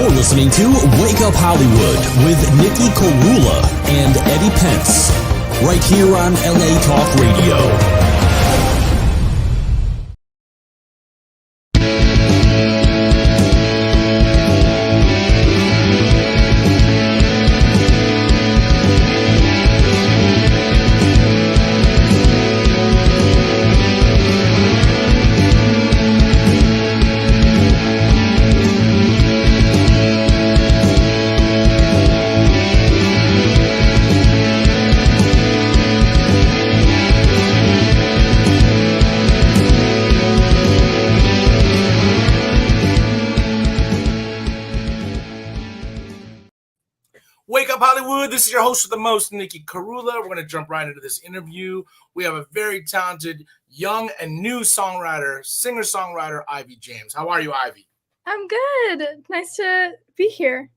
You're listening to Wake Up Hollywood with Nikki Korula and Eddie Pence, right here on LA Talk Radio. Wake Up Hollywood, this is your host with the most, Nikki Korula. We're going to jump right into this interview. We have a very talented, young and new songwriter, singer-songwriter, Ivy James. How are you, Ivy? I'm good. Nice to be here.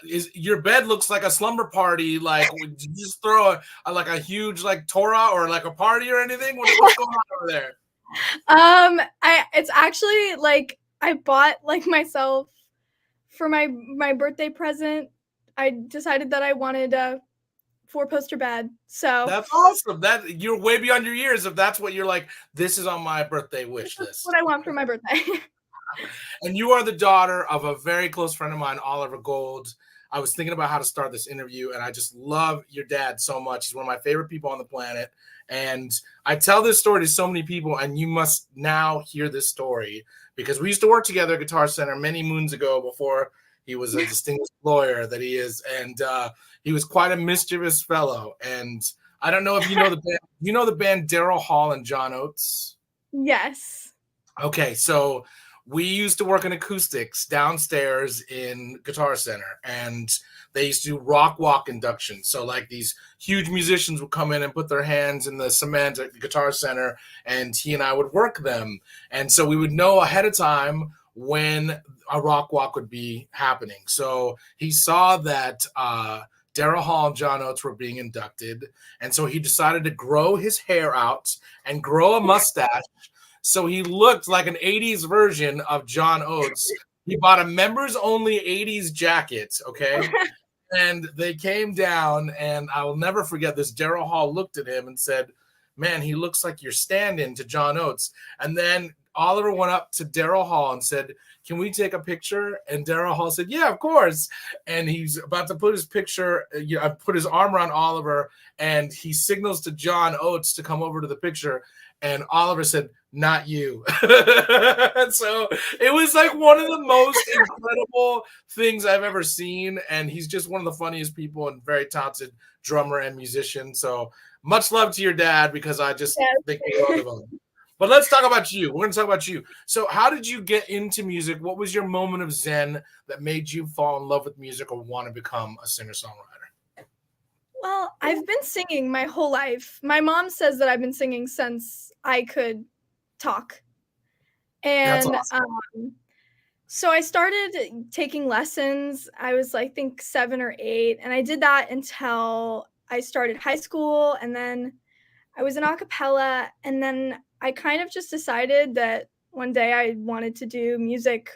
Your bed looks like a slumber party. Like, would you just throw a huge Torah or like a party or anything? What's going on over there? It's actually I bought myself for my birthday present. I decided that I wanted a 4-poster bed. So that's awesome. That you're way beyond your years if that's what you're like, this is on my birthday wish list. That's what I want for my birthday. And you are the daughter of a very close friend of mine, Oliver Gold. I was thinking about how to start this interview, and I just love your dad so much. He's one of my favorite people on the planet. And I tell this story to so many people, and you must now hear this story because we used to work together at Guitar Center many moons ago before he was a distinguished lawyer that he is, and he was quite a mischievous fellow. And I don't know if you know the band. You know the band Daryl Hall and John Oates? Yes. Okay, so we used to work in acoustics downstairs in Guitar Center, and they used to do rock walk induction. So these huge musicians would come in and put their hands in the cement at the Guitar Center, and he and I would work them. And so we would know ahead of time when a rock walk would be happening. So he saw that Daryl Hall and John Oates were being inducted, and so he decided to grow his hair out and grow a mustache so he looked like an 80s version of John Oates. He bought a members-only 80s jacket, okay? And they came down, and I will never forget this. Daryl Hall looked at him and said, "Man, he looks like your stand-in to John Oates." And then Oliver went up to Daryl Hall and said, "Can we take a picture?" And Daryl Hall said, "Yeah, of course." And he's about to put his picture, put his arm around Oliver, and he signals to John Oates to come over to the picture. And Oliver said, "Not you." So it was one of the most incredible things I've ever seen. And he's just one of the funniest people and very talented drummer and musician. So much love to your dad because I just think we love him. But let's talk about you. We're going to talk about you. So how did you get into music? What was your moment of zen that made you fall in love with music or want to become a singer-songwriter? Well, I've been singing my whole life. My mom says that I've been singing since I could talk. And That's awesome. So I started taking lessons. I was I think 7 or 8. And I did that until I started high school. And then I was in a cappella. And then I kind of just decided that one day I wanted to do music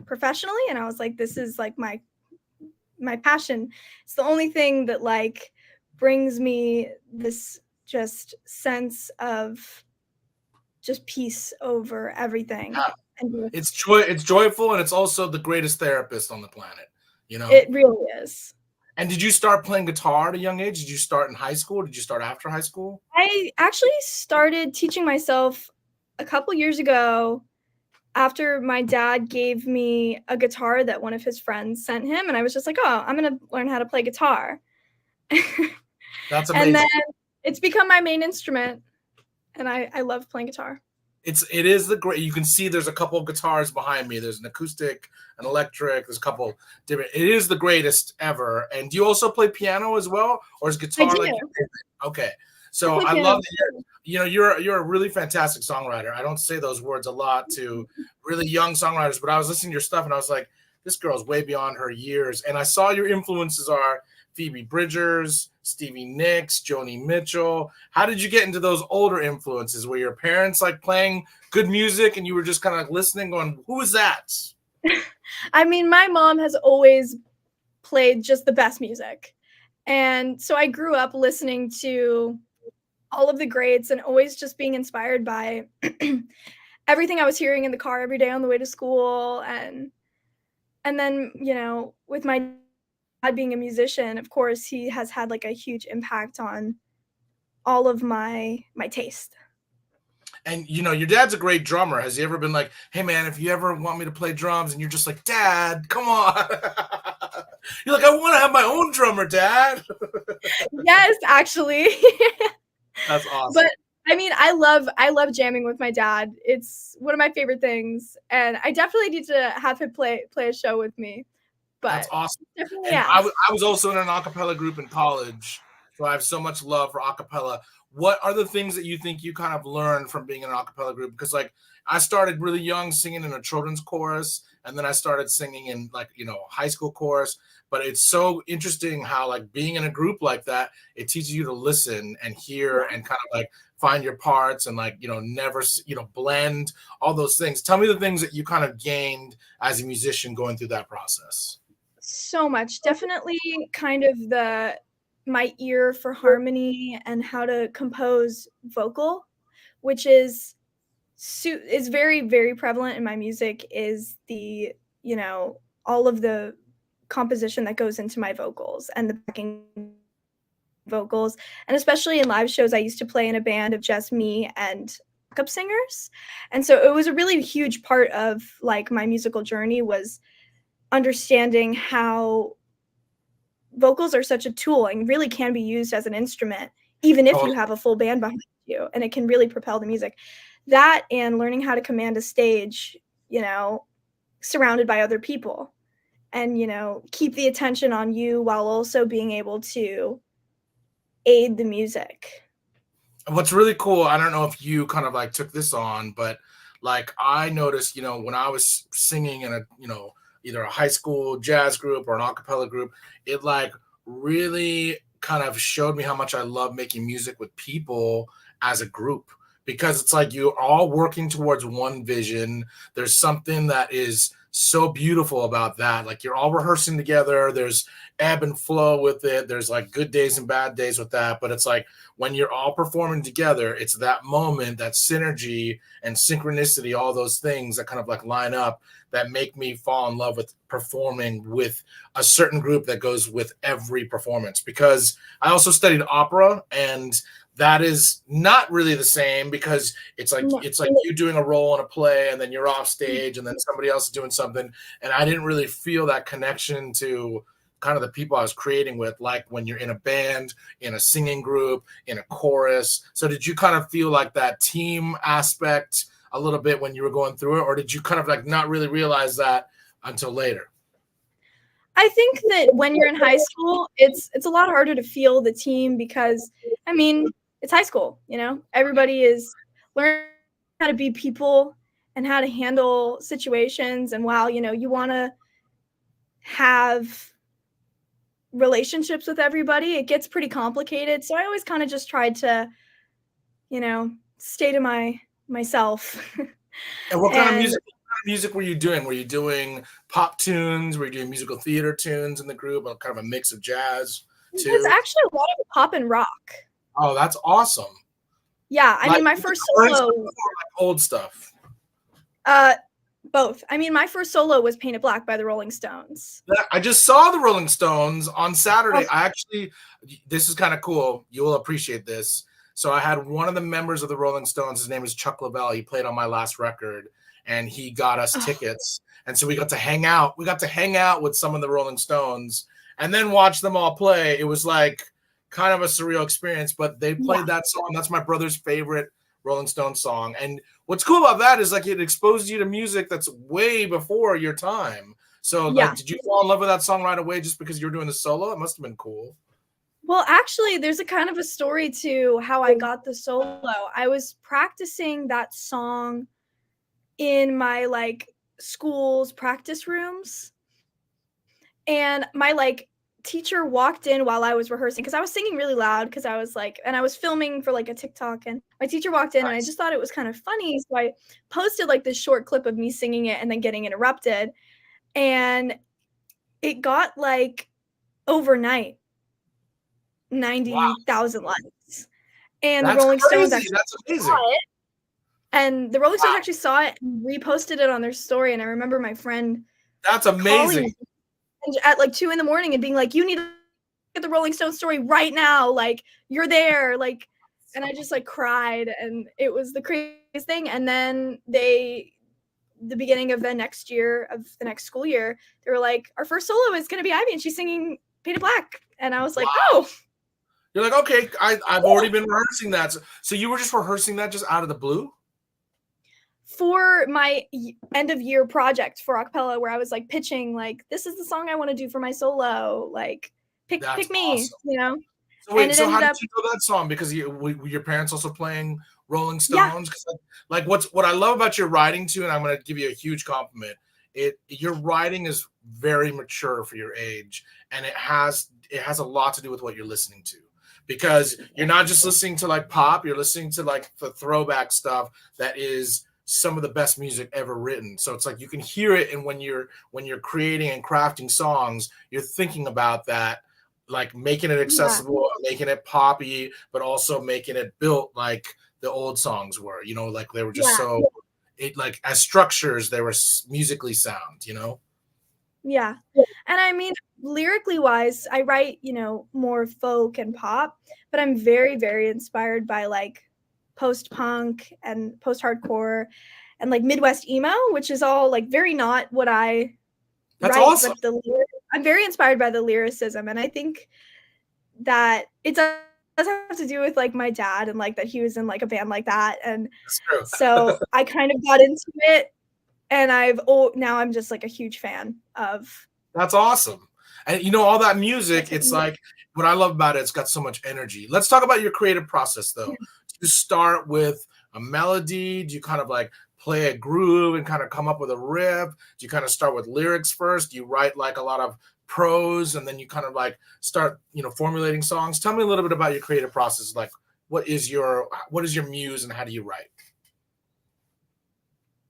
professionally. And I was like, this is my passion. It's the only thing that brings me this just sense of just peace over everything. Yeah. It's joyful, and it's also the greatest therapist on the planet. It really is. And did you start playing guitar at a young age? Did you start in high school? Did you start after high school? I actually started teaching myself a couple years ago after my dad gave me a guitar that one of his friends sent him. And I was just like, oh, I'm going to learn how to play guitar. That's amazing. And then it's become my main instrument. And I love playing guitar. It is the great. You can see there's a couple of guitars behind me. There's an acoustic, an electric. There's a couple different. It is the greatest ever. And do you also play piano as well, or is guitar okay? So I love that you're a really fantastic songwriter. I don't say those words a lot to really young songwriters, but I was listening to your stuff and I was like, this girl's way beyond her years. And I saw your influences are Phoebe Bridgers, Stevie Nicks, Joni Mitchell. How did you get into those older influences? Were your parents playing good music and you were just kind of listening going, who is that? I mean, my mom has always played just the best music. And so I grew up listening to all of the greats and always just being inspired by everything I was hearing in the car every day on the way to school. And then, with my dad being a musician, of course, he has had like a huge impact on all of my taste. And your dad's a great drummer. Has he ever been like, "Hey man, if you ever want me to play drums," and you're just like, "Dad, come on." You're like, "I want to have my own drummer, Dad." Yes, actually. That's awesome. But I mean, I love jamming with my dad. It's one of my favorite things, and I definitely need to have him play a show with me. That's But awesome. definitely And I yes. was also in an a cappella group in college, so I have so much love for a cappella. What are the things that you think you kind of learned from being in an a cappella group? Because like I started really young singing in a children's chorus, and then I started singing in like high school chorus. But it's so interesting how like being in a group like that, it teaches you to listen and hear Yeah. and kind of like find your parts and like never blend all those things. Tell me the things that you kind of gained as a musician going through that process. So much. Definitely kind of my ear for harmony and how to compose vocal, which is very, very prevalent in my music, is all of the composition that goes into my vocals and the backing vocals. And especially in live shows, I used to play in a band of just me and backup singers. And so it was a really huge part of like my musical journey, was understanding how vocals are such a tool and really can be used as an instrument, even if you Oh, have a full band behind you, and it can really propel the music. That and learning how to command a stage, surrounded by other people, and, keep the attention on you while also being able to aid the music. what's really cool, I don't know if you kind of like took this on, but like I noticed, when I was singing in a, either a high school jazz group or an a cappella group, it like really kind of showed me how much I love making music with people as a group because it's like you're all working towards one vision. There's something that is so beautiful about that. Like you're all rehearsing together. There's ebb and flow with it. There's like good days and bad days with that. But it's like when you're all performing together, it's that moment, that synergy and synchronicity, all those things that kind of like line up that make me fall in love with performing with a certain group that goes with every performance. Because I also studied opera, and that is not really the same because No. it's like you doing a role in a play and then you're off stage and then somebody else is doing something, and I didn't really feel that connection to kind of the people I was creating with, like when you're in a band, in a singing group, in a chorus. So did you kind of feel like that team aspect a little bit when you were going through it, or did you kind of like not really realize that until later? I think that when you're in high school, it's a lot harder to feel the team because, I mean, it's high school, Everybody is learning how to be people and how to handle situations, and while, you wanna have relationships with everybody, it gets pretty complicated, so I always kinda just tried to, stay to myself. And what kind of And music were you doing? Were you doing pop tunes? Were you doing musical theater tunes in the group? Or kind of a mix of jazz it was too? actually a lot of pop and rock. Oh, that's awesome. Yeah, I Like mean, my with the first current stuff solo, or like old stuff? uh, both. I mean, my first solo was Painted Black by the Rolling Stones. Yeah, I just saw the Rolling Stones on Oh, Saturday. This is kind of cool. You will appreciate this. So I had one of the members of the Rolling Stones. His name is Chuck Leavell. He played on my last record, and he got us oh, tickets. And so we got to hang out. We got to hang out with some of the Rolling Stones, and then watch them all play. It was like kind of a surreal experience. But they yeah, played that song. That's my brother's favorite Rolling Stone song. And what's cool about that is like it exposes you to music that's way before your time. So, like, yeah. did you fall in love with that song right away just because you were doing the solo? It must have been cool. Well, actually, there's a kind of a story to how I got the solo. I was practicing that song in my, like, school's practice rooms, and my, like, teacher walked in while I was rehearsing because I was singing really loud because I was, like, and I was filming for, like, a TikTok, and my teacher walked in, and I Nice. just thought it was kind of funny, so I posted, like, this short clip of me singing it and then getting interrupted, and it got like overnight Wow, 90,000 likes. And the that's Rolling Stones crazy. actually That's saw amazing. it. And the Rolling Stones Wow, actually saw it and reposted it on their story. And I remember my friend that's calling amazing. me at like 2 a.m. and being like, "You need to get the Rolling Stone story right now. Like, you're there." Like, and I just like cried, and it was the craziest thing. And then the beginning of the next year of the next school year, they were like, "Our first solo is gonna be Ivy, and she's singing Painted Black." And I was like, Wow. "Oh, You're like, okay, I've already cool." been rehearsing that. So you were just rehearsing that just out of the blue? For my end of year project for acapella, where I was like pitching, like, this is the song I want to do for my solo, like, That's pick me, awesome. you know. So And wait, it so how ended did up, you know that song? Because were your parents also playing Rolling yeah, Stones? 'Cause like what I love about your writing too, and I'm gonna give you a huge compliment. Your writing is very mature for your age, and it has a lot to do with what you're listening to. Because you're not just listening to like pop, you're listening to like the throwback stuff that is some of the best music ever written. So it's like you can hear it, and when you're creating and crafting songs, you're thinking about that, like making it yeah, accessible, making it poppy, but also making it built like the old songs were. Like they were just yeah, so it like as structures they were musically sound. yeah. And I mean, lyrically wise, I write, more folk and pop, but I'm very, very inspired by like post punk and post hardcore and like Midwest emo, which is all like very not what I That's write, awesome. but I'm very inspired by the lyricism, and I think that it does have to do with like my dad and like that he was in like a band like that, and That's true. so I kind of got into it, and now I'm just like a huge fan of That's awesome. And all that that music, type of it's music. like what I love about it, it's got so much energy. Let's talk about your creative process though. Do you start with a melody? Do you kind of like play a groove and kind of come up with a riff? Do you kind of start with lyrics first? Do you write like a lot of prose and then you kind of like start, formulating songs? Tell me a little bit about your creative process. Like what is your muse and how do you write?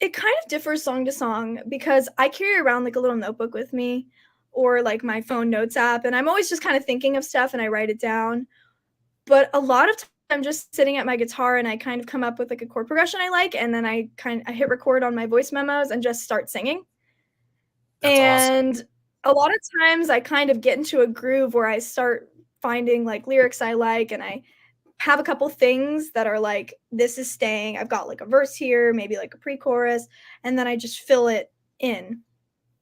It kind of differs song to song because I carry around like a little notebook with me or like my phone notes app, and I'm always just kind of thinking of stuff and I write it down. But a lot of time I'm just sitting at my guitar and I kind of come up with like a chord progression I like, and then I hit record on my voice memos and just start singing. That's awesome. And a lot of times I kind of get into a groove where I start finding like lyrics I like, and I have a couple things that are like, this is staying. I've got like a verse here, maybe like a pre-chorus, and then I just fill it in,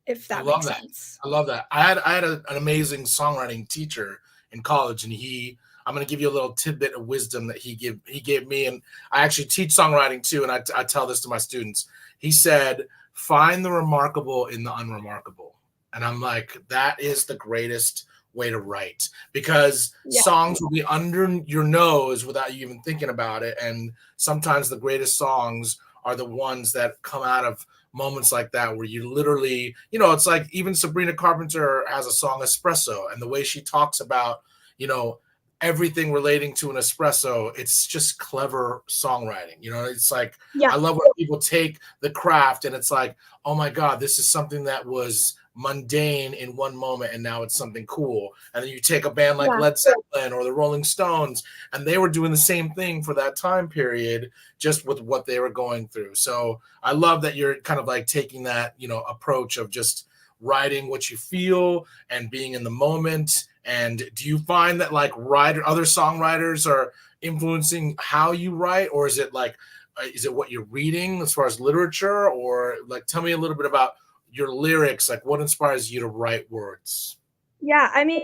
if I that love makes that. sense. I love that. I had an amazing songwriting teacher in college, and I'm going to give you a little tidbit of wisdom that he gave me, and I actually teach songwriting too, and I tell this to my students. He said, "Find the remarkable in the unremarkable," and I'm like, that is the greatest way to write because Yeah. songs will be under your nose without you even thinking about it, and sometimes the greatest songs are the ones that come out of moments like that where you literally, it's like even Sabrina Carpenter has a song Espresso, and the way she talks about, you know, everything relating to an espresso, it's just clever songwriting. It's like Yeah. I love when people take the craft and it's like, oh my God, this is something that was mundane in one moment and now it's something cool. And then you take a band like Yeah. Led Zeppelin or the Rolling Stones, and they were doing the same thing for that time period, just with what they were going through. So I love that you're kind of like taking that, approach of just writing what you feel and being in the moment. And do you find that like other songwriters are influencing how you write, or is it what you're reading as far as literature, or like tell me a little bit about your lyrics, like what inspires you to write words? Yeah. I mean,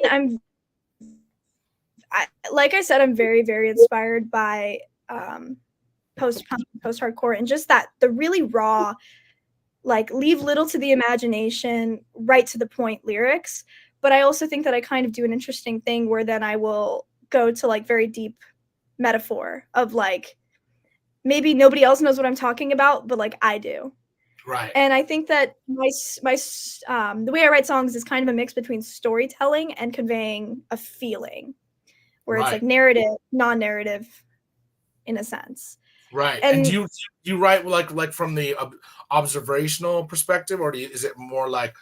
like I said, I'm very, very inspired by post punk, post hardcore, and just that the really raw, like leave little to the imagination, right to the point lyrics. But I also think that I kind of do an interesting thing where then I will go to like very deep metaphor of like maybe nobody else knows what I'm talking about, but like I do. Right. And I think that the way I write songs is kind of a mix between storytelling and conveying a feeling, where it's like Right. narrative, non-narrative, in a sense. Right. And And do you write like from the observational perspective, or is it more like,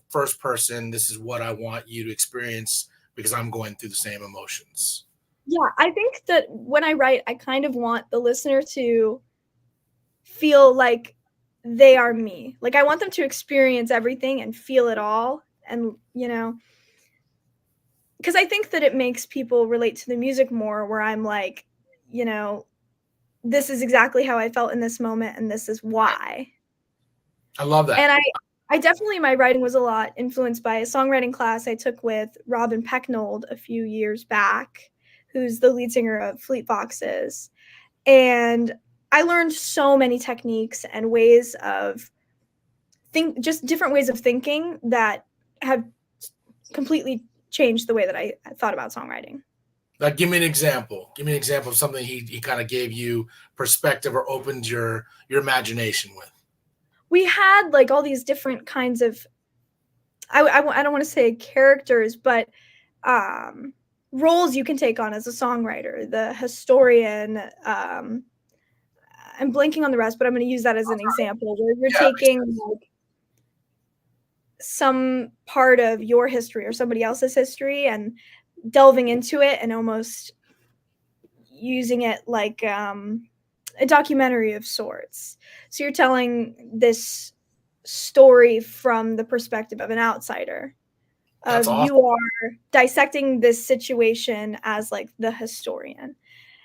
first person? This is what I want you to experience because I'm going through the same emotions. yeah, I think that when I write, I kind of want the listener to feel like they are me. Like I want them to experience everything and feel it all. And, because I think that it makes people relate to the music more, where I'm like, you know, this is exactly how I felt in this moment and this is Right. why. I love that. And I definitely, my writing was a lot influenced by a songwriting class I took with Robin Pecknold a few years back, who's the lead singer of Fleet Foxes. And I learned so many techniques and ways of just different ways of thinking that have completely changed the way that I thought about songwriting. Like, give me an example. Give me an example of something he kind of gave you perspective or opened your imagination with. We had like all these different kinds of, I don't want to say characters, but um, roles you can take on as a songwriter. The historian, I'm blanking on the rest, but I'm going to use that as an example where you're Yeah. taking like some part of your history or somebody else's history and delving into it and almost using it like a documentary of sorts. So you're telling this story from the perspective of an outsider. That's Of awesome. you are dissecting this situation as like the historian.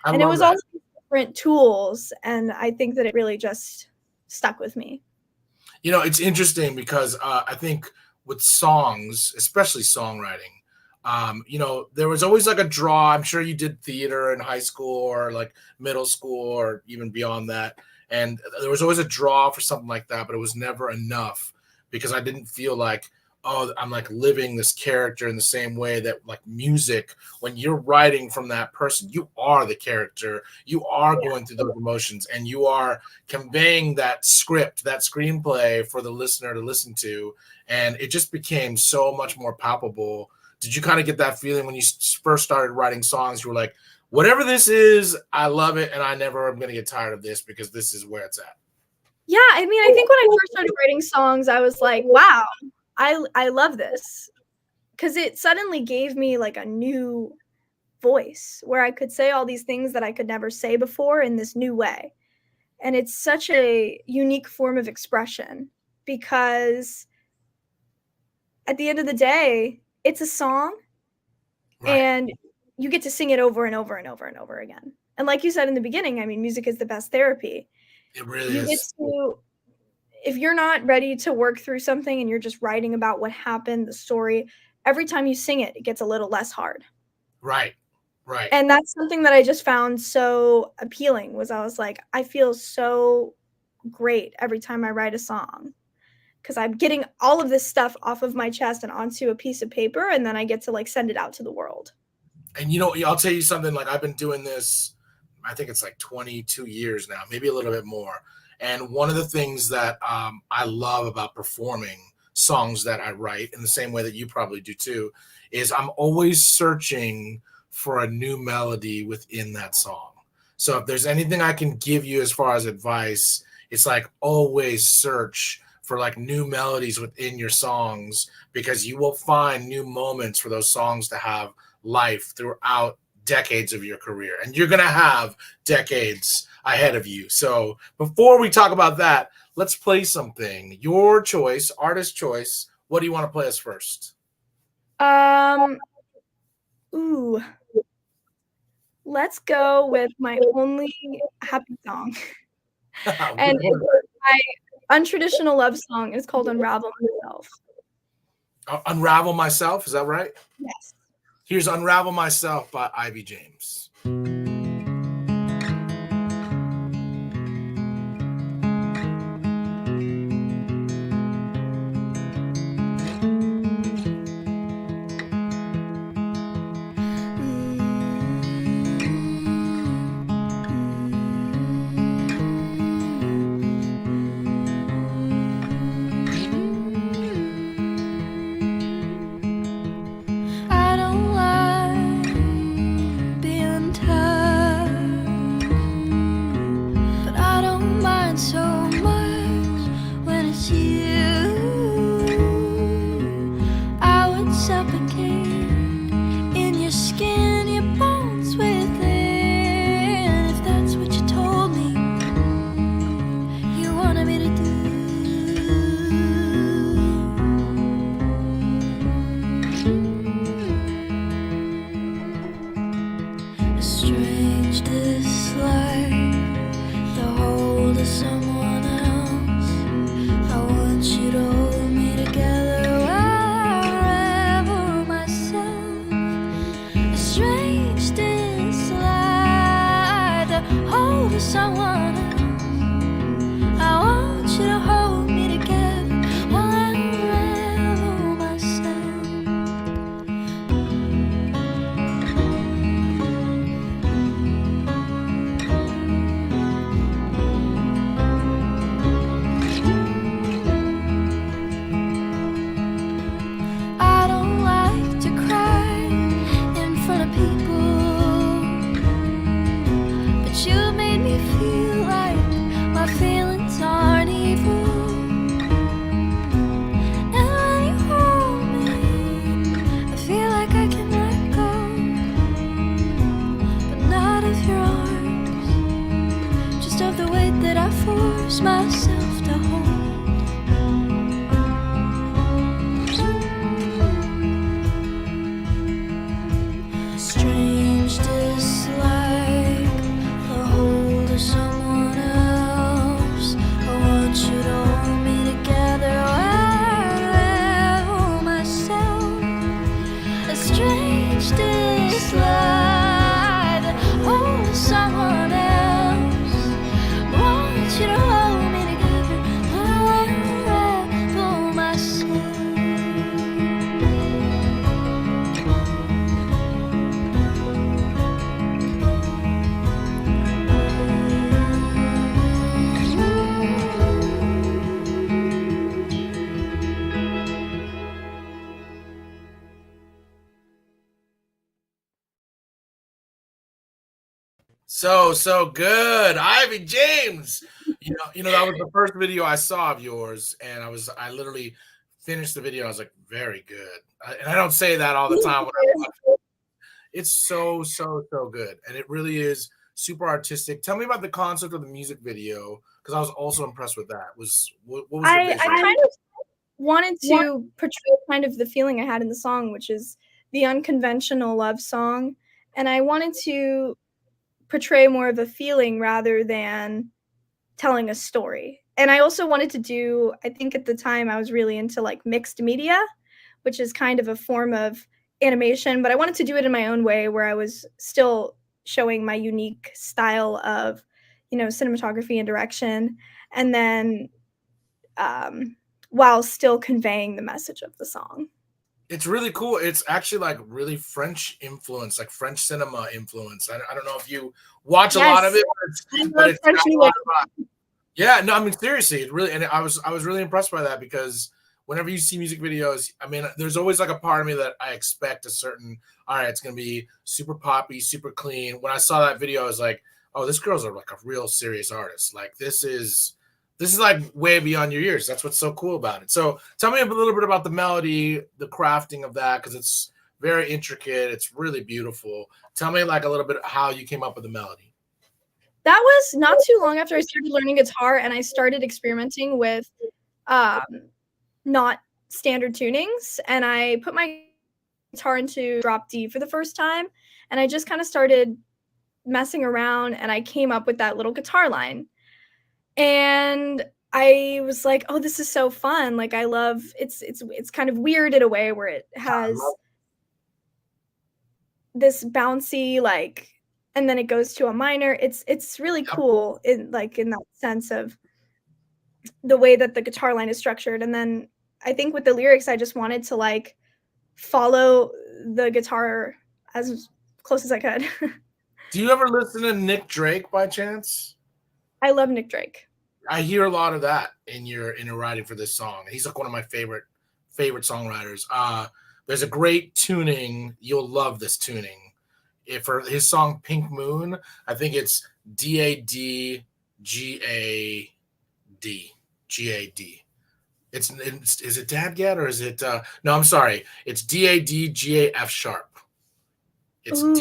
I And it love was all that. different tools, and I think that it really just stuck with me. It's interesting because I think with songs, especially songwriting, there was always like a draw. I'm sure you did theater in high school or like middle school or even beyond that. And there was always a draw for something like that, but it was never enough because I didn't feel like, oh, I'm like living this character in the same way that like music, when you're writing from that person, you are the character, you are Yeah. going through those emotions, and you are conveying that script, that screenplay for the listener to listen to. And it just became so much more palpable. Did you kind of get that feeling when you first started writing songs? You were like, whatever this is, I love it. And I never am going to get tired of this because this is where it's at. Yeah, I mean, I think when I first started writing songs, I was like, wow, I love this. Because it suddenly gave me like a new voice where I could say all these things that I could never say before in this new way. And it's such a unique form of expression because at the end of the day, it's a song Right. and you get to sing it over and over and over and over again. And like you said in the beginning, I mean, music is the best therapy. It really You get is. to, if you're not ready to work through something and you're just writing about what happened, the story, every time you sing it, it gets a little less hard. Right. Right. And that's something that I just found so appealing was I was like, I feel so great every time I write a song because I'm getting all of this stuff off of my chest and onto a piece of paper, and then I get to like send it out to the world. And I'll tell you something, like I've been doing this, I think it's like 22 years now, maybe a little bit more. And one of the things that I love about performing songs that I write in the same way that you probably do too, is I'm always searching for a new melody within that song. So if there's anything I can give you as far as advice, it's like always search for like new melodies within your songs because you will find new moments for those songs to have life throughout decades of your career. And you're going to have decades ahead of you. So before we talk about that, let's play something. Your choice, artist choice. What do you want to play us first? Um, ooh, let's go with my only happy song. And it's my untraditional love song. It's called Unravel Myself. Unravel Myself. Is that right? Yes. Here's Unravel Myself by Ivy James. I don't like being tired. So good. Ivy James. That was the first video I saw of yours, and I literally finished the video. I was like, very good. And I don't say that all the time when I watch. It's so good. And it really is super artistic. Tell me about the concept of the music video, because I was also impressed with that. What was your I vision? kind of wanted to portray kind of the feeling I had in the song, which is the unconventional love song. And I wanted to portray more of a feeling rather than telling a story. And I also wanted to do, I think at the time I was really into like mixed media, which is kind of a form of animation, but I wanted to do it in my own way where I was still showing my unique style of, cinematography and direction. And then while still conveying the message of the song. It's really cool. It's actually like really French influence, like French cinema influence. I don't know if you watch a lot of Yes, it, I but love it's French got a music. lot of yeah, no, I mean seriously, it really, and I was really impressed by that, because whenever you see music videos, I mean, there's always like a part of me that I expect a certain, all right, it's gonna be super poppy, super clean. When I saw that video, I was like, oh, this girl's like a real serious artist. Like this is like way beyond your years. That's what's so cool about it. So tell me a little bit about the melody, the crafting of that, because it's very intricate. It's really beautiful. Tell me like a little bit how you came up with the melody. That was not too long after I started learning guitar, and I started experimenting with um, not standard tunings. And I put my guitar into drop D for the first time, and I just kind of started messing around, and I came up with that little guitar line. And I was like, "Oh, this is so fun!" Like I love it's kind of weird in a way where it I has love this bouncy like, and then it goes to a minor. It's really it. cool in that sense of the way that the guitar line is structured. And then I think with the lyrics, I just wanted to like follow the guitar as close as I could. Do you ever listen to Nick Drake by chance? I love Nick Drake. I hear a lot of that in your writing for this song. He's like one of my favorite songwriters. There's a great tuning. You'll love this tuning. If for his song Pink Moon, I think it's DADGAD. It's is it Dadgad or is it no, I'm sorry. It's DADGAF sharp. It's Ooh,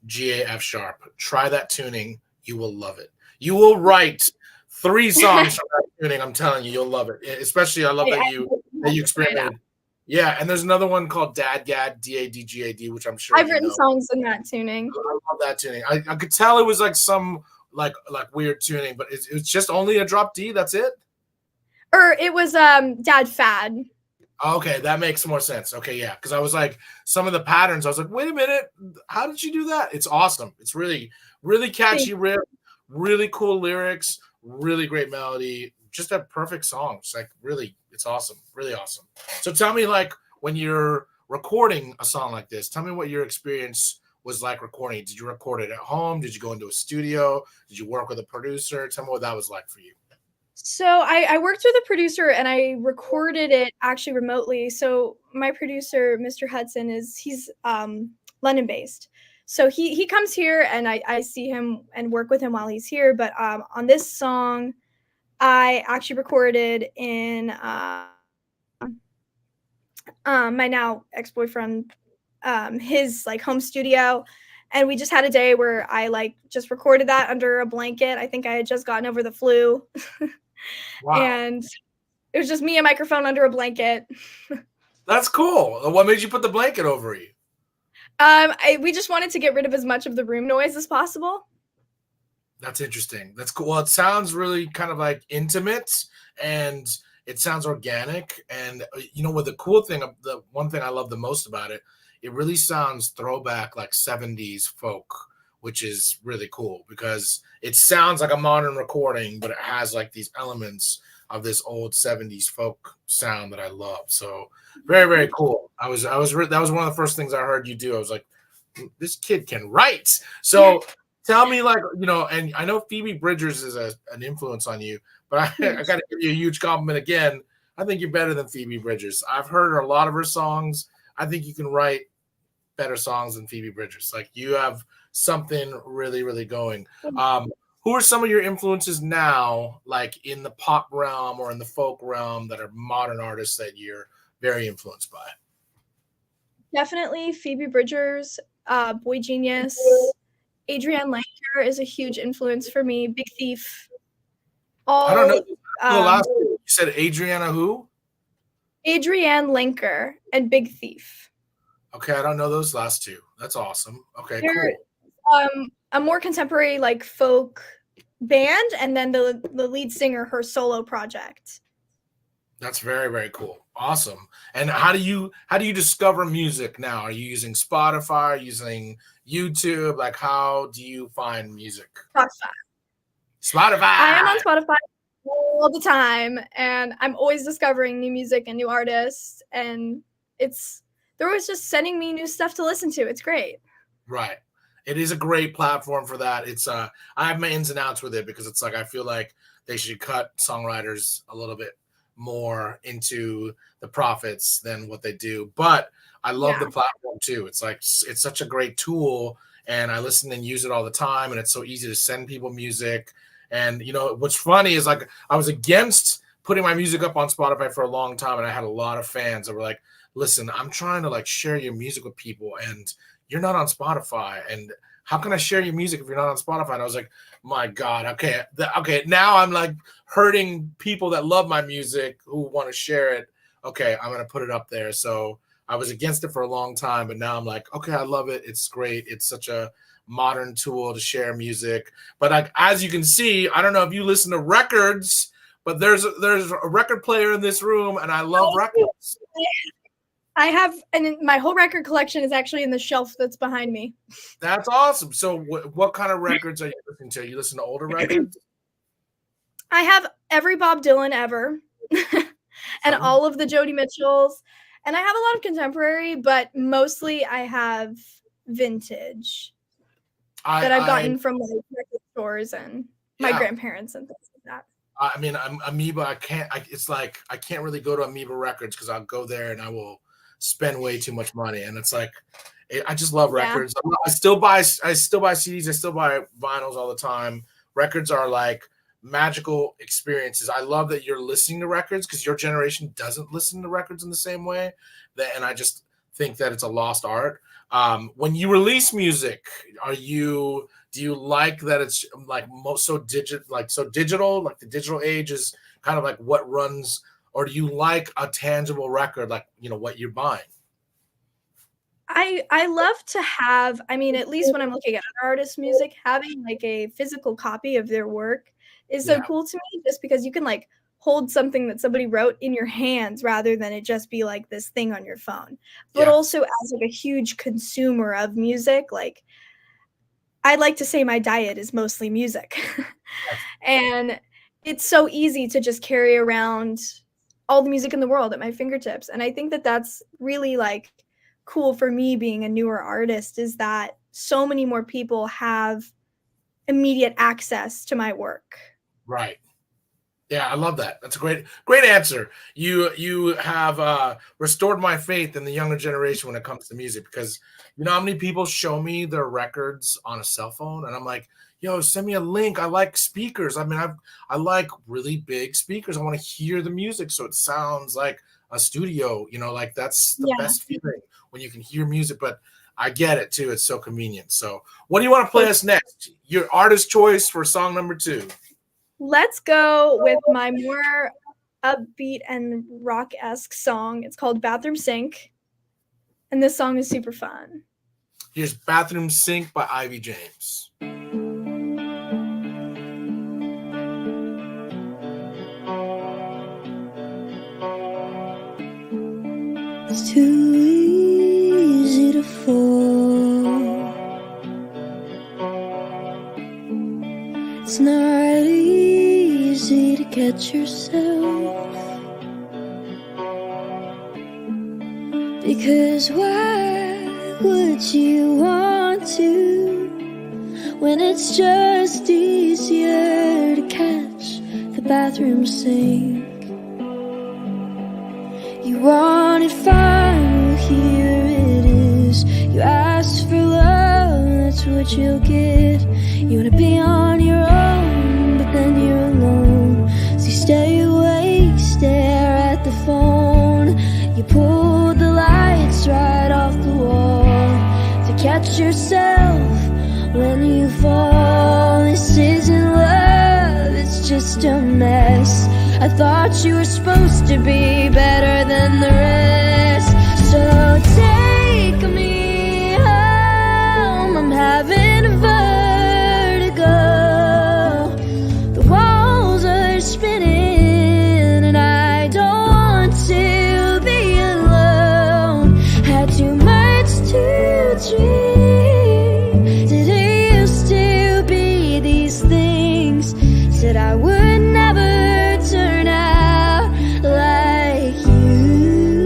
DADGAF sharp. Try that tuning. You will love it. You will write 3 songs from that tuning. I'm telling you, you'll love it. Especially, I love that you experimented. Yeah, and there's another one called Dadgad, DADGAD, which I'm sure I've you written know. songs in that tuning. I love that tuning. I could tell it was like some like weird tuning, but it's just only a drop D. That's it. Or it was Dad Fad. Okay, that makes more sense. Okay, yeah, because I was like some of the patterns. I was like, wait a minute, how did you do that? It's awesome. It's really catchy riff, really cool lyrics, really great melody. Just a perfect song. It's like really, it's awesome, really awesome. So tell me, like when you're recording a song like this, tell me what your experience was like recording. Did you record it at home? Did you go into a studio? Did you work with a producer? Tell me what that was like for you. So I worked with a producer and I recorded it actually remotely. So my producer, Mr. Hudson, he's London based. So he comes here and I see him and work with him while he's here. But on this song, I actually recorded in my now ex-boyfriend his like home studio. And we just had a day where I like just recorded that under a blanket. I think I had just gotten over the flu. Wow, And it was just me, a microphone under a blanket. that's cool. What made you put the blanket over you? We just wanted to get rid of as much of the room noise as possible. That's interesting. That's cool. Well, it sounds really kind of like intimate, and it sounds organic. And what the cool thing, the one thing I love the most about it, it really sounds throwback like 70s folk, which is really cool because it sounds like a modern recording, but it has like these elements of this old 70s folk sound that I love. So very, very cool. That was one of the first things I heard you do. I was like, this kid can write. So tell me, like, and I know Phoebe Bridgers is an influence on you, but I got to give you a huge compliment again. I think you're better than Phoebe Bridgers. I've heard a lot of her songs. I think you can write better songs than Phoebe Bridgers. Like, you have something really, really going. Who are some of your influences now, like in the pop realm or in the folk realm, that are modern artists that you're very influenced by? Definitely Phoebe Bridgers, Boy Genius. Adrienne Lenker is a huge influence for me. Big Thief. I don't know. All The last two. You said Adriana who? Adrienne Lenker and Big Thief. Okay, I don't know those last two. That's awesome. Okay, They're cool. A more contemporary like folk band, and then the lead singer, her solo project. That's very, very cool. Awesome. And how do you discover music now? Are you using Spotify, using YouTube? Like, how do you find music? Spotify. I am on Spotify all the time, and I'm always discovering new music and new artists, and they're always just sending me new stuff to listen to. It's great. Right. It is a great platform for that. It's I have my ins and outs with it, because it's like I feel like they should cut songwriters a little bit more into the profits than what they do. But I love the platform too. It's like it's such a great tool, and I listen and use it all the time, and it's so easy to send people music. And you know what's funny is, like, I was against putting my music up on Spotify for a long time, and I had a lot of fans that were like, listen, I'm trying to like share your music with people, and you're not on Spotify, and how can I share your music if you're not on Spotify? And I was like, my God, okay. Now I'm like hurting people that love my music who want to share it. Okay, I'm going to put it up there. So I was against it for a long time, but now I'm like, okay, I love it. It's great. It's such a modern tool to share music. But like, as you can see, I don't know if you listen to records, but there's a record player in this room, and I love records. I have, and my whole record collection is actually in the shelf that's behind me. That's awesome. So what kind of records are you listening to? You listen to older records? I have every Bob Dylan ever and all of the Joni Mitchells. And I have a lot of contemporary, but mostly I have vintage that I've gotten from like record stores and my grandparents and things like that. I mean, Amoeba, it's like I can't really go to Amoeba Records because I'll go there and I will spend way too much money, and it's like I just love records. I still buy CDs, I still buy vinyls all the time. Records are like magical experiences. I love that you're listening to records, because your generation doesn't listen to records in the same way, and I just think that it's a lost art. When you release music, do you like that it's like so digital, like the digital age is kind of like what runs? Or do you like a tangible record, like, you know, what you're buying? I love to have, I mean, at least when I'm looking at other artists' music, having like a physical copy of their work is so cool to me, just because you can like hold something that somebody wrote in your hands rather than it just be like this thing on your phone. But also as like a huge consumer of music, like I'd like to say my diet is mostly music. And it's so easy to just carry around all the music in the world at my fingertips. And I think that that's really like cool for me being a newer artist, is that so many more people have immediate access to my work. Right. Yeah, I love that. That's a great answer. You have restored my faith in the younger generation when it comes to music, because you know how many people show me their records on a cell phone, and I'm like, yo, send me a link. I like speakers. I mean, I like really big speakers. I want to hear the music so it sounds like a studio, you know, like that's the best feeling when you can hear music. But I get it too. It's so convenient. So what do you want to play us next? Your artist choice for song number 2. Let's go with my more upbeat and rock-esque song. It's called Bathroom Sink. And this song is super fun. Here's Bathroom Sink by Ivy James. It's too easy to fall. It's not easy to catch yourself. Because why would you want to, when it's just easier to catch the bathroom sink? You want it fine, well here it is. You asked for love, that's that's what you'll get. You wanna be on your own, but then you're alone. So you stay awake, stare at the phone. You pulled the lights right off the wall to catch yourself when you fall. This isn't love, it's just a mess. I thought you were supposed to be better than the rest. So take me home, I'm having a vertigo. The walls are spinning and I don't want to be alone. Had too much to drink. Did it used to be these things? Said I would never turn out like you,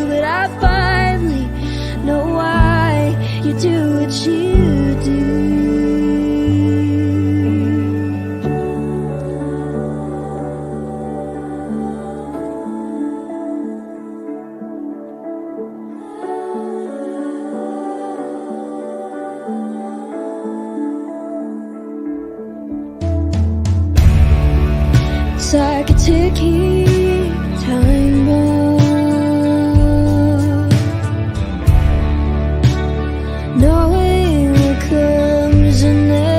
but I finally know why you do what you do. It's like a ticking time bomb, knowing what comes next,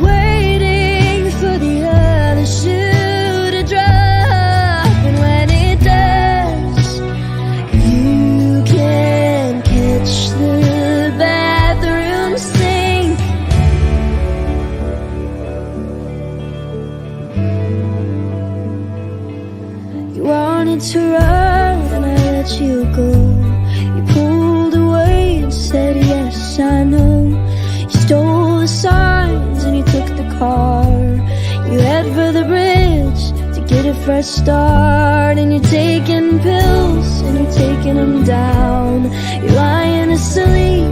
waiting for the other shoe to drop, and when it does, you can catch the bathroom sink. You wanted to run and I let you go. You pulled away and said yes, I know. You stole the signs and you took the car. You head for the bridge to get a fresh start. And you're taking pills and you're taking them down. You're lying asleep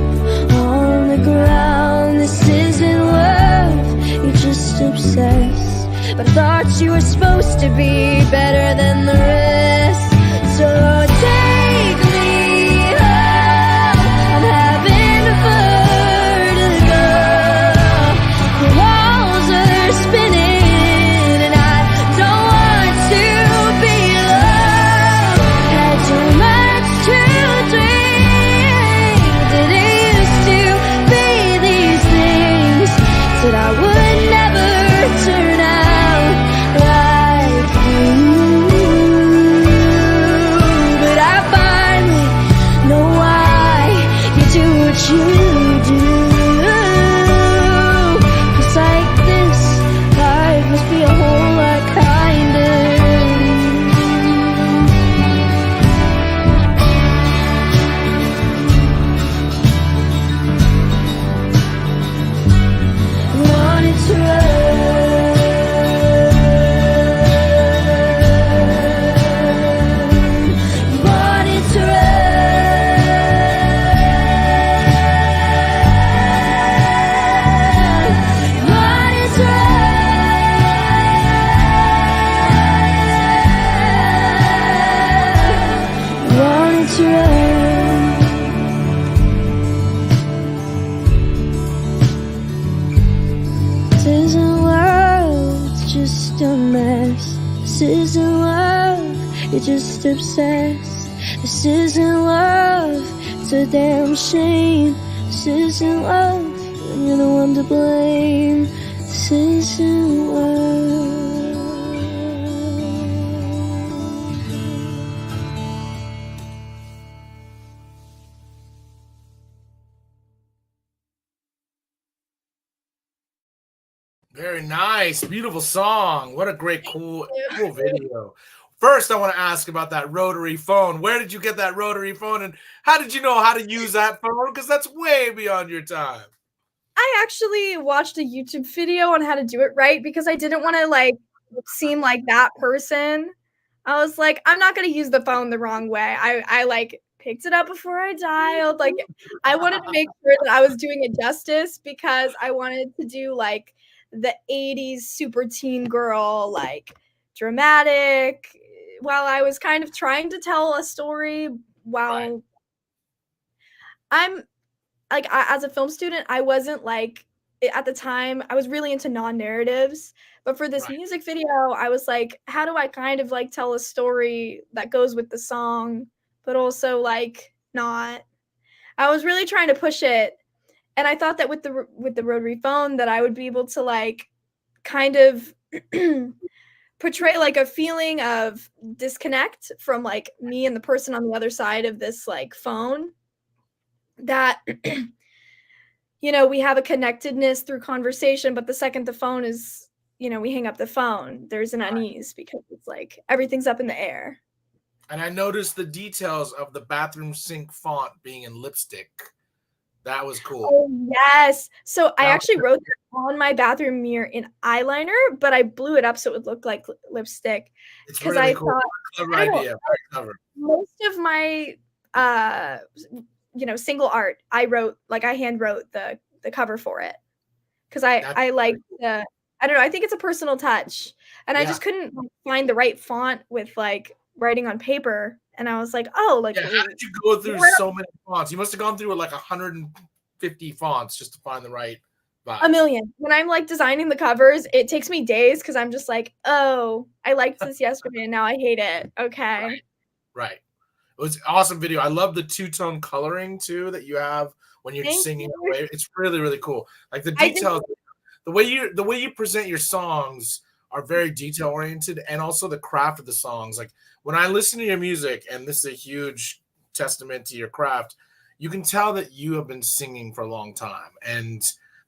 on the ground. This isn't love, you're just obsessed. But I thought you were supposed to be better than the rest. So take me home, I'm having a vertigo. The walls are spinning and I don't want to be alone. Had too much to drink. Did it used to be these things? Said I would never turn out like you, but I finally know why you do what you do. 'Cause like this, life must be a whole lot kinder. Wanted to run, wanted to run, wanted to run, wanted to run. This isn't love, it's just a mess. This isn't love, you're just obsessed. This isn't love, it's a damn shame. This isn't love, and you're the one to blame. This isn't love. Very nice, beautiful song. What a great, cool video. First, I want to ask about that rotary phone. Where did you get that rotary phone, and how did you know how to use that phone? Because that's way beyond your time. I actually watched a YouTube video on how to do it right because I didn't want to like seem like that person. I was like, I'm not gonna use the phone the wrong way. I like picked it up before I dialed. Like I wanted to make sure that I was doing it justice because I wanted to do like the 80s super teen girl, like dramatic, while I was kind of trying to tell a story while I'm like, as a film student, I wasn't like, at the time, I was really into non-narratives. But for this music video, I was like, how do I kind of like tell a story that goes with the song, but also like not? I was really trying to push it. And I thought that with the rotary phone that I would be able to like kind of portray like a feeling of disconnect from like me and the person on the other side of this like phone, that we have a connectedness through conversation, but the second the phone is, we hang up the phone, there's an unease because it's like everything's up in the air. And I noticed the details of the bathroom sink font being in lipstick. That was cool. Oh, yes. So I actually wrote that on my bathroom mirror in eyeliner, but I blew it up so it would look like lipstick. It's really cool. Clever idea. Very clever. Most of my single art, I hand wrote the cover for it. Because I like the, I don't know, I think it's a personal touch. And I just couldn't find the right font with like writing on paper. And I was like, oh, like, how did you go through so many fonts? You must have gone through like 150 fonts just to find the right vibe. A million. When I'm like designing the covers, it takes me days because I'm just like, oh, I liked this yesterday and now I hate it. Okay. Right. It was an awesome video. I love the two-tone coloring too that you have when you're singing away. It's really, really cool. Like the details, the way you present your songs are very detail oriented, and also the craft of the songs. Like when I listen to your music, and this is a huge testament to your craft, you can tell that you have been singing for a long time, and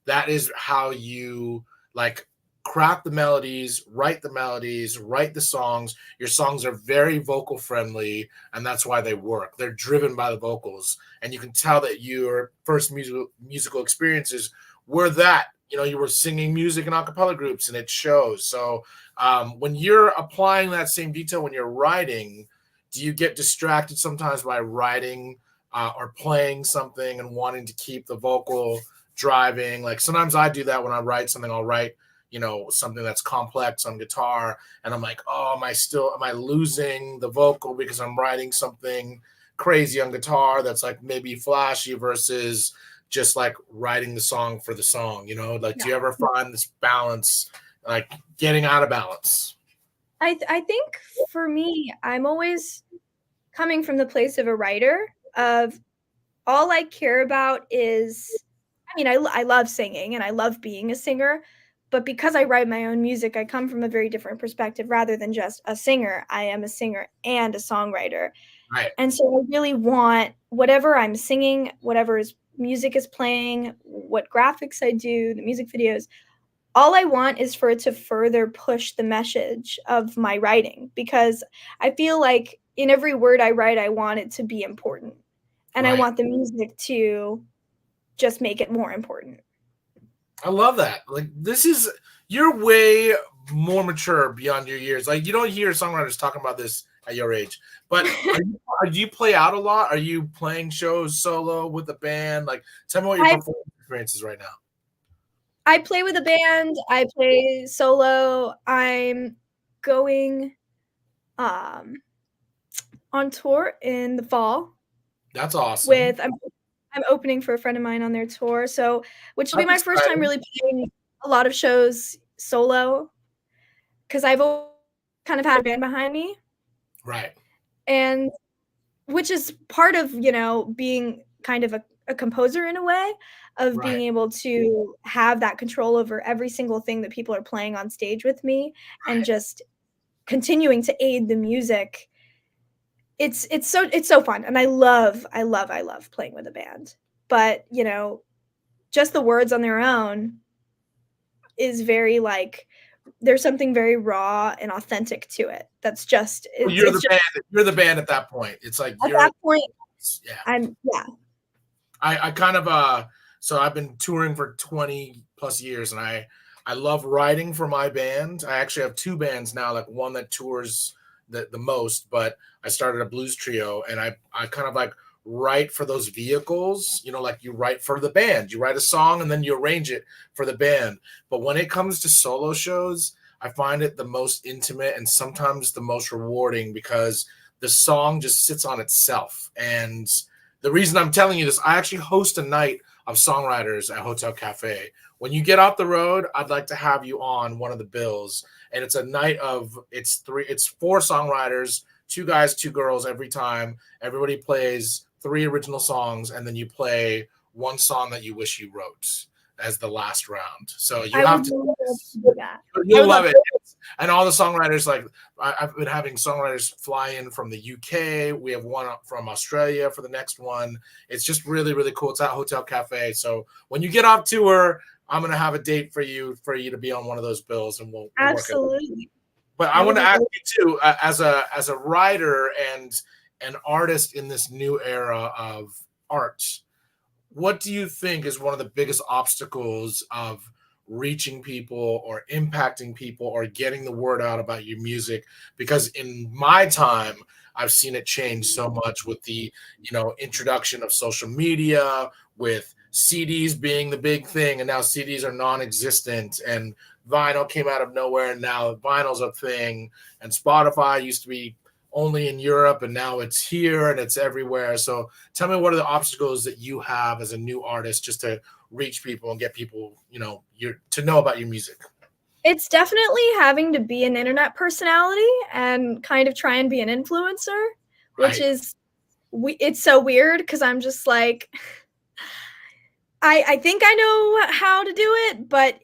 that is how you like craft the melodies, write the songs. Your songs are very vocal friendly, and that's why they work. They're driven by the vocals, and you can tell that your first musical experiences were that. You were singing music in a cappella groups, and it shows. So when you're applying that same detail when you're writing, do you get distracted sometimes by writing or playing something and wanting to keep the vocal driving? Like sometimes I do that when I write something. I'll write, something that's complex on guitar, and I'm like, oh, am I losing the vocal because I'm writing something crazy on guitar that's like maybe flashy versus just like writing the song for the song, do you ever find this balance, like getting out of balance? I think for me, I'm always coming from the place of a writer of all I care about is, I love singing and I love being a singer, but because I write my own music, I come from a very different perspective. Rather than just a singer, I am a singer and a songwriter. Right. And so I really want whatever I'm singing, whatever music is playing, what graphics I do, the music videos, all I want is for it to further push the message of my writing, because I feel like in every word I write, I want it to be important, and I want the music to just make it more important. I love that. Like you're way more mature beyond your years. Like you don't hear songwriters talking about this at your age, but do you play out a lot? Are you playing shows solo with a band? Like tell me what your performance experience is right now. I play with a band. I play solo. I'm going on tour in the fall. That's awesome. I'm opening for a friend of mine on their tour, so which will be my first time really playing a lot of shows solo, because I've kind of had a band behind me. Right. And which is part of, being kind of a composer in a way, of being able to have that control over every single thing that people are playing on stage with me, and just continuing to aid the music. It's so fun, and I love playing with a band. But, just the words on their own is very like, there's something very raw and authentic to it. That's just you're the band at that point. It's like at that point. Yeah. I kind of so I've been touring for 20 plus years, and I love writing for my band. I actually have two bands now, like one that tours the most, but I started a blues trio, and I kind of like write for those vehicles, like you write for the band, you write a song and then you arrange it for the band. But when it comes to solo shows, I find it the most intimate and sometimes the most rewarding because the song just sits on itself. And the reason I'm telling you this, I actually host a night of songwriters at Hotel Cafe. When you get off the road, I'd like to have you on one of the bills. And it's a night of it's 4 songwriters, 2 guys, 2 girls every time. Everybody plays 3 original songs, and then you play 1 song that you wish you wrote as the last round. So you have to do that. You'll love it. And all the songwriters, like I've been having songwriters fly in from the UK. We have one from Australia for the next one. It's just really, really cool. It's at Hotel Cafe. So when you get off tour, I'm gonna have a date for you to be on one of those bills, and we'll absolutely. Work it. But I want to ask you too, as a writer and an artist in this new era of art, what do you think is one of the biggest obstacles of reaching people or impacting people or getting the word out about your music? Because in my time, I've seen it change so much with the, introduction of social media, with CDs being the big thing, and now CDs are non-existent, and vinyl came out of nowhere, and now vinyl's a thing, and Spotify used to be only in Europe, and now it's here and it's everywhere. So tell me, what are the obstacles that you have as a new artist just to reach people and get people, to know about your music? It's definitely having to be an internet personality and kind of try and be an influencer, which is, it's so weird because I'm just like, I think I know how to do it, but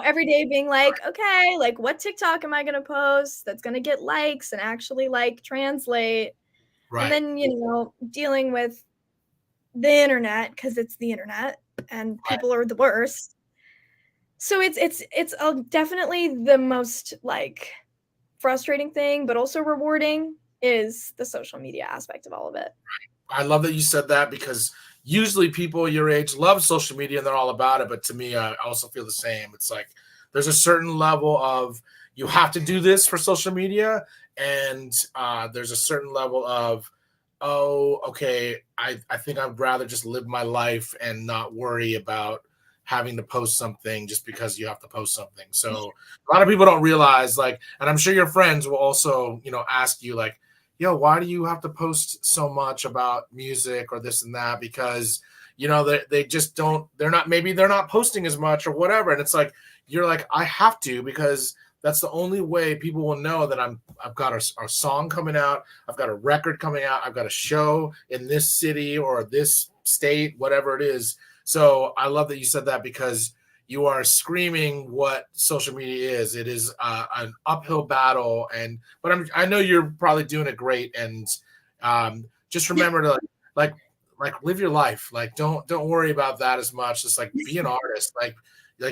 every day being like, okay, like what TikTok am I going to post that's going to get likes and actually translate? Right. And then, dealing with the internet because it's the internet and people are the worst. So it's definitely the most frustrating thing, but also rewarding is the social media aspect of all of it. I love that you said that, because usually people your age love social media and they're all about it. But to me, I also feel the same. It's like there's a certain level of you have to do this for social media. And there's a certain level of, oh, okay, I think I'd rather just live my life and not worry about having to post something just because you have to post something. So a lot of people don't realize, and I'm sure your friends will also, ask you yo, why do you have to post so much about music or this and that? Because, they just don't, they're not posting as much or whatever. And it's you're like, I have to, because that's the only way people will know that I've got a song coming out. I've got a record coming out. I've got a show in this city or this state, whatever it is. So I love that you said that, because you are screaming what social media is. It is an uphill battle, but I know you're probably doing it great. And just remember to live your life. Don't worry about that as much. Just be an artist.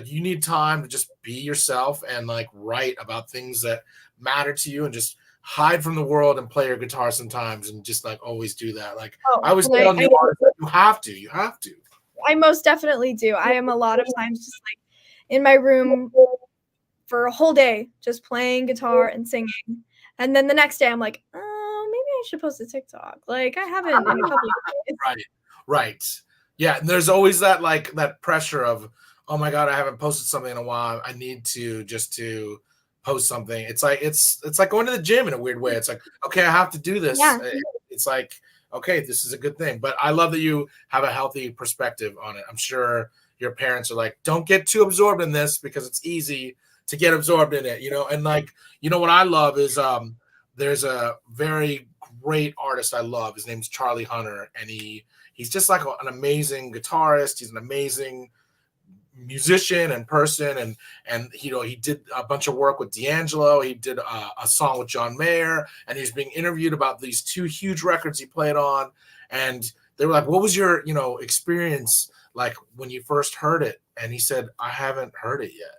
You need time to just be yourself and write about things that matter to you, and just hide from the world and play your guitar sometimes, and just always do that. I was telling new artists, you have to. I most definitely do. I am a lot of times just in my room for a whole day, just playing guitar and singing. And then the next day I'm like, oh, maybe I should post a TikTok. I haven't in a couple of days. Right. Yeah. And there's always that that pressure of, oh my God, I haven't posted something in a while. I need to post something. It's like going to the gym in a weird way. It's okay, I have to do this. Yeah. It's okay, this is a good thing. But I love that you have a healthy perspective on it. I'm sure your parents are don't get too absorbed in this, because it's easy to get absorbed in it, And what I love is there's a very great artist I love. His name's Charlie Hunter, and he's just an amazing guitarist. He's an amazing musician and person, and he did a bunch of work with D'Angelo. He did a song with John Mayer, and he's being interviewed about these 2 huge records he played on. And they were what was your experience when you first heard it? And he said, I haven't heard it yet.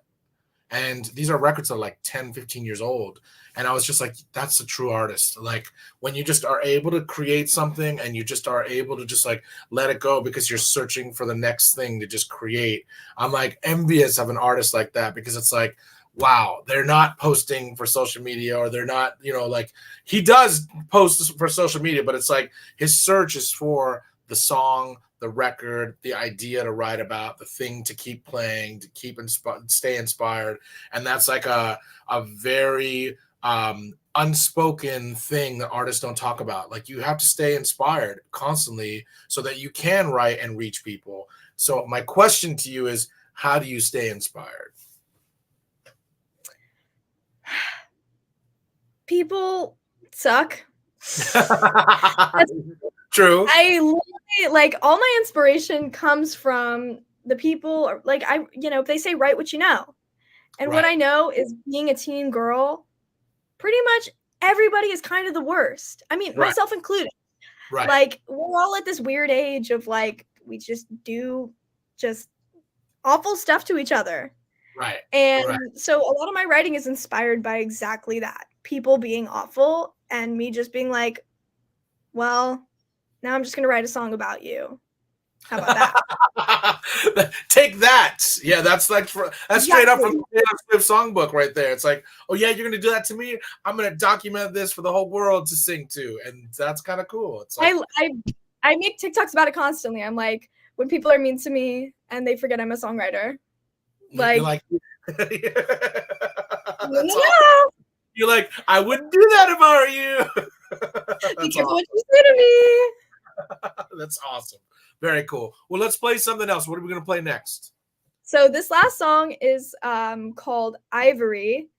And these are records that are 10, 15 years old. And I was just that's a true artist. When you just are able to create something, and you just are able to just let it go, because you're searching for the next thing to just create. I'm envious of an artist like that, because it's wow, they're not posting for social media, or they're not, he does post for social media, but it's his search is for the song, the record, the idea to write about, the thing to keep playing, to keep stay inspired. And that's like a very unspoken thing that artists don't talk about. Like, you have to stay inspired constantly so that you can write and reach people. So my question to you is, how do you stay inspired? People suck. True. I literally, like, all my inspiration comes from the people, like, they say write what you know. And what Right. I know is, being a teen girl, pretty much everybody is kind of the worst. I mean, Right. myself included. Right. Like, we're all at this weird age of, like, we just do just awful stuff to each other. Right. And Right. so a lot of my writing is inspired by exactly that. People being awful and me just being like, well, now I'm just going to write a song about you. How about that? Take that. Yeah, that's like that's straight up from Exactly. the Taylor Swift songbook right there. It's like, oh yeah, you're gonna do that to me. I'm gonna document this for the whole world to sing to, and that's kind of cool. It's like, I make TikToks about it constantly. I'm like, when people are mean to me and they forget I'm a songwriter. you're Like, That's no, awesome. You're like, I wouldn't do that if I were you. be That's careful awesome. what you say to me. That's awesome. Very cool. Well, let's play something else. What are we gonna play next? So this last song is called Ivory,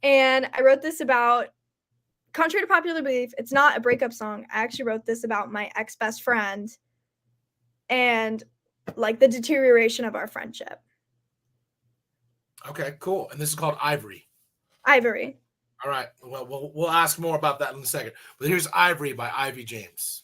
and I wrote this about, contrary to popular belief, it's not a breakup song. I actually wrote this about my ex-best friend and, like, the deterioration of our friendship. Okay, cool. And this is called Ivory. Ivory. All right. Well, we'll ask more about that in a second. But here's Ivory by Ivy James.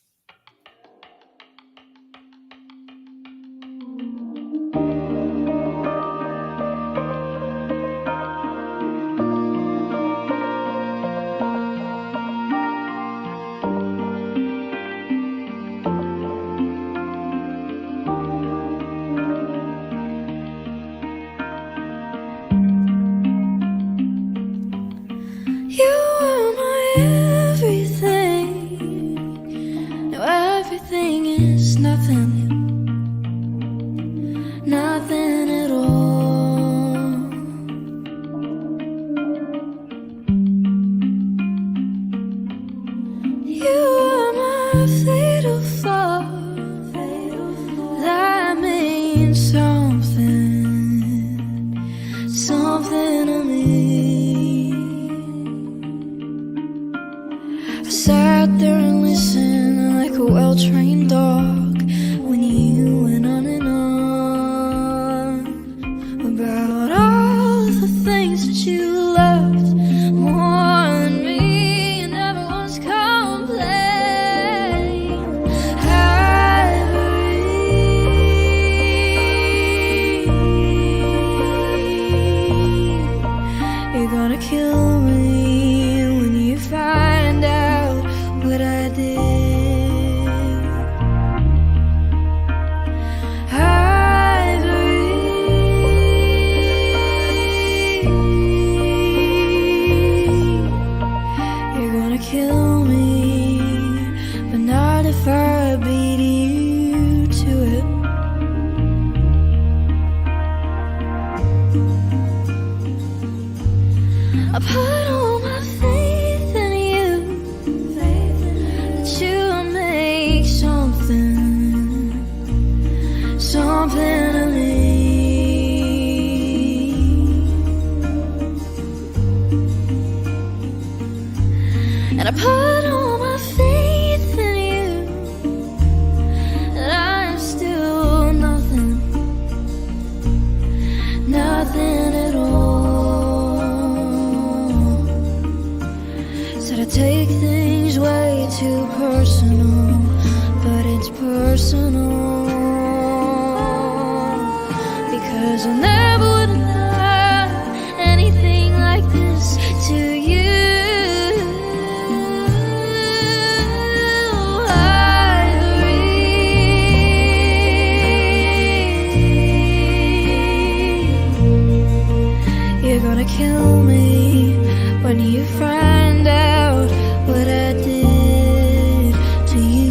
You are my everything. Now everything is nothing, nothing at all. You are my fatal flaw. That means something to me. I sat there and listened like a well-trained dog when you went on and on about all the things that you loved more than me, and everyone's complaint. Ivory, you're gonna kill me when you find out what I did. Ivory, you're gonna kill me, but not if I beat you to it. I put all my faith in you, that you'll make something of me. And I put all my faith in you, that I'm still nothing, nothing at all. Said I take things way too personal, but it's personal, because I never would have done anything like this to you. Ivory, you're gonna kill me when you find out what I did to you.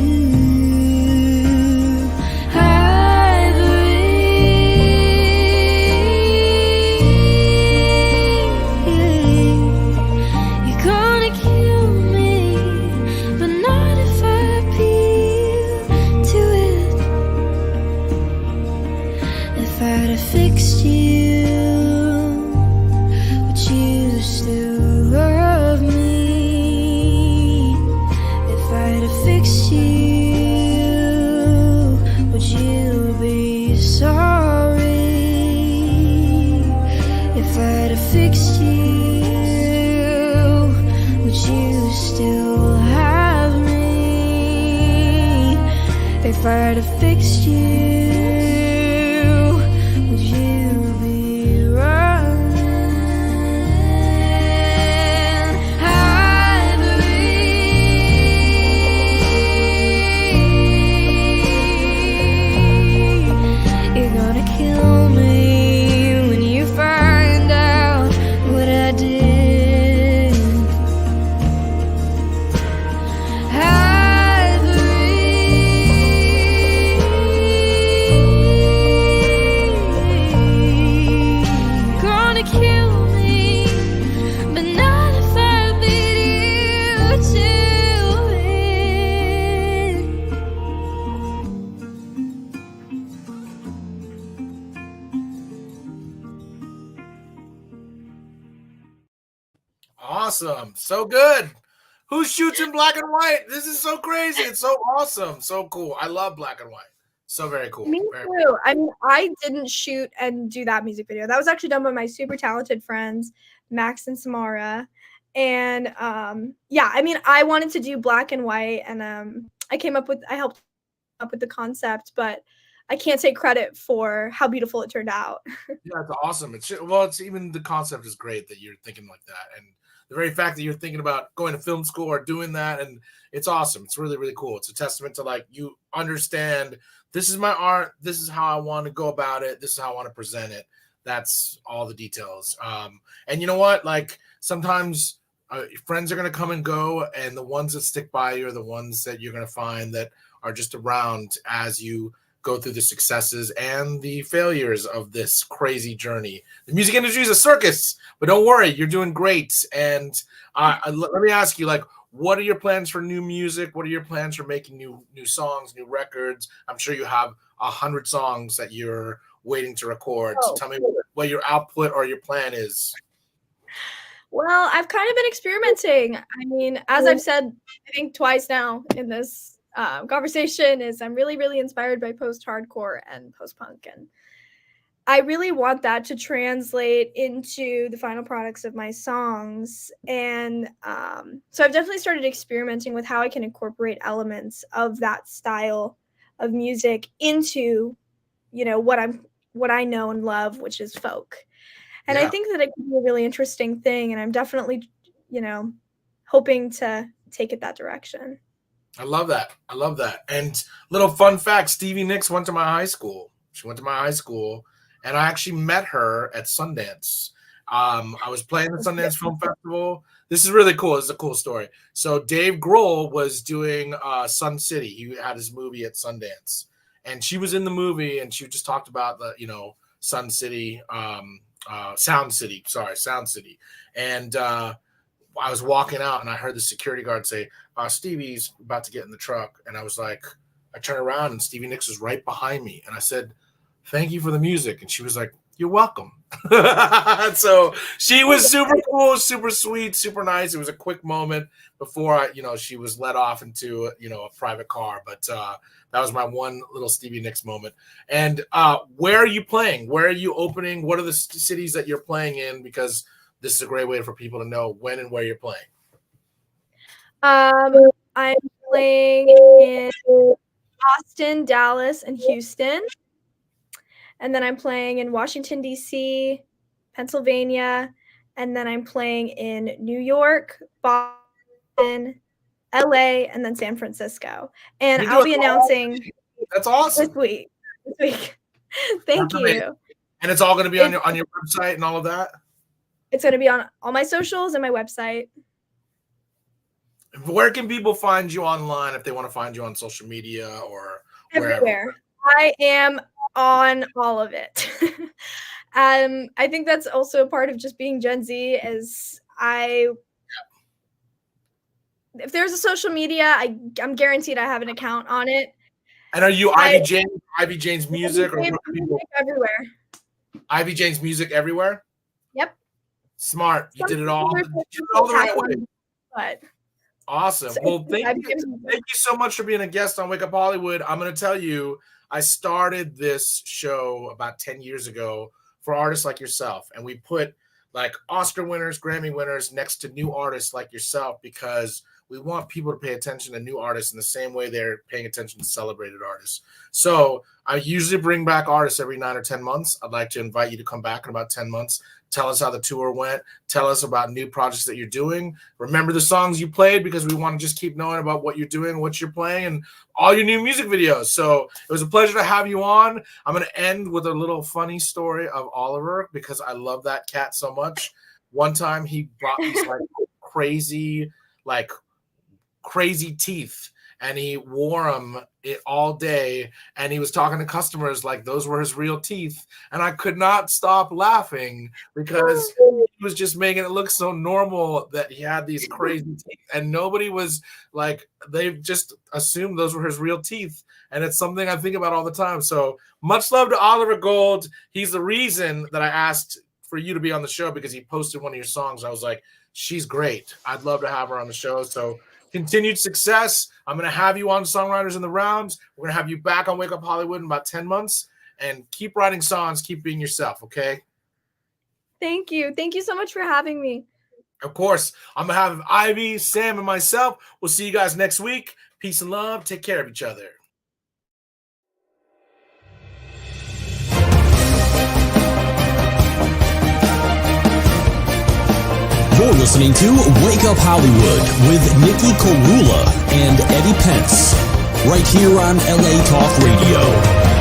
I had fixed you, would you still have me? If I had fixed you, would you be running? I believe you're gonna kill me when you find out what I did. I believe you're gonna kill me, but not if I beat you to Awesome. So good. Who shoots in black and white? This is so crazy. It's so awesome. So cool. I love black and white. So very cool. Me Very too. I mean, I didn't shoot and do that music video. That was actually done by my super talented friends, Max and Samara. And yeah, I mean, I wanted to do black and white, and I helped up with the concept, but I can't take credit for how beautiful it turned out. Yeah, it's awesome. It's even the concept is great that you're thinking like that, and the very fact that you're thinking about going to film school or doing that, and it's awesome. It's really, really cool. It's a testament to like you understand this is my art. This is how I want to go about it. This is how I want to present it. That's all the details. And you know what? Like sometimes friends are gonna come and go, and the ones that stick by you are the ones that you're gonna find that are just around as you go through the successes and the failures of this crazy journey. The music industry is a circus, but don't worry, you're doing great. And let me ask you, like, what are your plans for new music? What are your plans for making new songs, new records? I'm sure you have 100 songs that you're waiting to record. So tell me what your output or your plan is. Well, I've kind of been experimenting. I mean, as I've said, I think twice now in this conversation, is I'm really, really inspired by post-hardcore and post-punk, and I really want that to translate into the final products of my songs. And so I've definitely started experimenting with how I can incorporate elements of that style of music into, what I know and love, which is folk. And I think that it could be a really interesting thing, and I'm definitely, hoping to take it that direction. I love that. I love that. And little fun fact, Stevie Nicks went to my high school. She went to my high school, and I actually met her at Sundance. I was playing the Sundance Film Festival. This is really cool. This is a cool story. So Dave Grohl was doing Sun City. He had his movie at Sundance, and she was in the movie, and she just talked about the, Sun City, Sound City. And I was walking out, and I heard the security guard say, Stevie's about to get in the truck. And I was like, I turned around, and Stevie Nicks was right behind me. And I said, thank you for the music. And she was like, you're welcome. So she was super cool, super sweet, super nice. It was a quick moment before she was let off into a private car. But that was my one little Stevie Nicks moment. And where are you playing? Where are you opening? What are the cities that you're playing in? Because this is a great way for people to know when and where you're playing. I'm playing in Austin, Dallas, and Houston. And then I'm playing in Washington, D.C., Pennsylvania. And then I'm playing in New York, Boston, L.A., and then San Francisco. And I'll be announcing That's awesome. this week. Thank you. And it's all going to be on your website and all of that? It's going to be on all my socials and my website. Where can people find you online if they want to find you on social media or everywhere? Wherever? I am on all of it. I think that's also part of just being Gen Z. If there's a social media, I'm guaranteed I have an account on it. And are you Ivy Jane's music, or everywhere? Ivy Jane's music everywhere? Yep. Smart. You did it all the right way. But awesome. Well, thank you so much for being a guest on Wake Up Hollywood. I'm going to tell you, I started this show about 10 years ago for artists like yourself, and we put like Oscar winners, Grammy winners next to new artists like yourself, because we want people to pay attention to new artists in the same way they're paying attention to celebrated artists. So I usually bring back artists every 9 or 10 months. I'd like to invite you to come back in about 10 months. Tell us how the tour went. Tell us about new projects that you're doing. Remember the songs you played, because we want to just keep knowing about what you're doing, what you're playing, and all your new music videos. So it was a pleasure to have you on. I'm going to end with a little funny story of Oliver, because I love that cat so much. One time he brought these crazy teeth, and he wore them all day, and he was talking to customers like those were his real teeth, and I could not stop laughing because he was just making it look so normal that he had these crazy teeth, and nobody was like, they just assumed those were his real teeth, and it's something I think about all the time. So much love to Oliver Gold. He's the reason that I asked for you to be on the show, because he posted one of your songs. I was like, she's great. I'd love to have her on the show. So continued success. I'm going to have you on Songwriters in the Rounds. We're going to have you back on Wake Up Hollywood in about 10 months. And keep writing songs. Keep being yourself, okay? Thank you. Thank you so much for having me. Of course. On behalf of Ivy, Sam, and myself, we'll see you guys next week. Peace and love. Take care of each other. You're listening to Wake Up Hollywood with Nikki Korula and Eddie Pence, right here on LA Talk Radio.